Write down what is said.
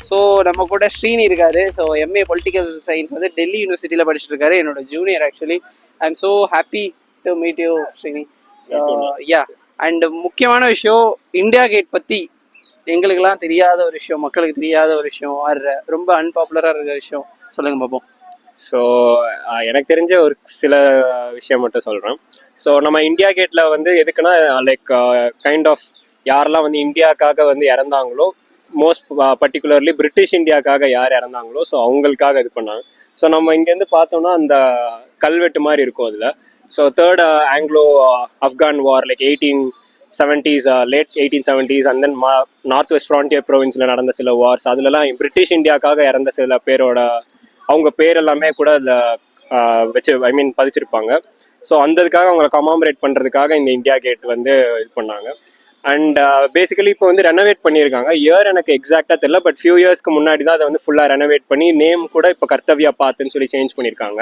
So நம்ம கூட ஸ்ரீனி இருக்காரு. ஸோ எம்ஏ பொலிட்டிக்கல் சயின்ஸ் வந்து டெல்லி யூனிவர்சிட்டியில் படிச்சுட்டு இருக்காரு. என்னோட junior actually. I am so happy to meet you Srini. So yeah, and முக்கியமான விஷயம் இந்தியா கேட் பற்றி எங்களுக்கெல்லாம் தெரியாத ஒரு விஷயம், மக்களுக்கு தெரியாத ஒரு விஷயம், ரொம்ப அன்பாப்புலராக இருக்கிற விஷயம் சொல்லுங்க பார்ப்போம். ஸோ எனக்கு தெரிஞ்ச ஒரு சில விஷயம் மட்டும் சொல்கிறேன். ஸோ நம்ம இந்தியா கேட்டில் வந்து எதுக்குன்னா லைக் கைண்ட் ஆஃப் யாரெல்லாம் வந்து இந்தியாவுக்காக வந்து இறந்தாங்களோ, மோஸ்ட் பர்டிகுலர்லி பிரிட்டிஷ் இந்தியாவுக்காக யார் இறந்தாங்களோ, ஸோ அவங்களுக்காக இது பண்ணாங்க. ஸோ நம்ம இங்கேருந்து பார்த்தோம்னா அந்த கல்வெட்டு மாதிரி இருக்கும் அதில். So third Anglo Afghan war like 1870s, late 1870s, and then north west frontier ப்ரொவின்ஸில் நடந்த சில வார்ஸ், அதுலலாம் பிரிட்டிஷ் இந்தியாவுக்காக இறந்த சில பேரோட அவங்க பேர் எல்லாமே கூட அதில் வச்சு பதிச்சிருப்பாங்க. ஸோ அந்த இதுக்காக அவங்களை கமாமரேட் பண்ணுறதுக்காக இந்த இந்தியா கேட் வந்து இது பண்ணாங்க. அண்ட் பேசிக்கலி இப்போ வந்து ரெனோவேட் பண்ணியிருக்காங்க. இயர் எனக்கு எக்ஸாக்டாக தெரியல, பட் ஃபியூ இயர்ஸ்க்கு முன்னாடி தான் அதை வந்து ஃபுல்லாக ரெனோவேட் பண்ணி நேம் கூட இப்போ கர்த்தவ்யா பாத்துன்னு சொல்லி சேஞ்ச் பண்ணியிருக்காங்க.